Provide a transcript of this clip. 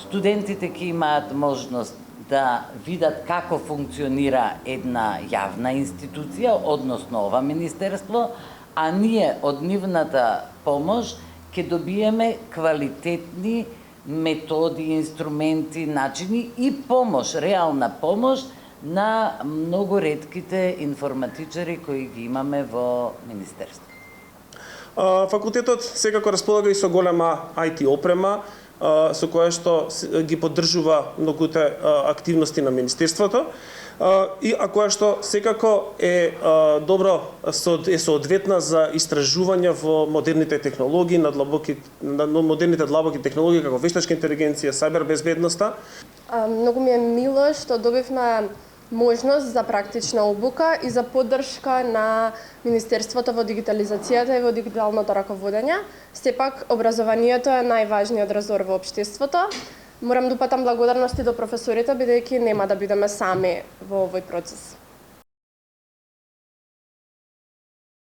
Студентите ќе имаат можност да видат како функционира една јавна институција, односно ова министерство, а ние од нивната помош ќе добиеме квалитетни методи, инструменти, начини и помош, реална помош на многу ретките информатичари кои ги имаме во министерство. Факултетот секако располага и со голема IT опрема, со која што ги поддржува многуте активности на министерството, а која што секако е добро соодветна за истражување во модерните технологии, на модерните длабоки технологии како вештачка интелигенција, сајбербезбедноста. Многу ми е мило што добивме можност за практична обука и за поддршка на Министерството во дигитализацијата и во дигиталното раководење. Сепак, образованието е најважниот резор во општеството. Морам да упатам благодарности до професорите, бидејќи нема да бидеме сами во овој процес.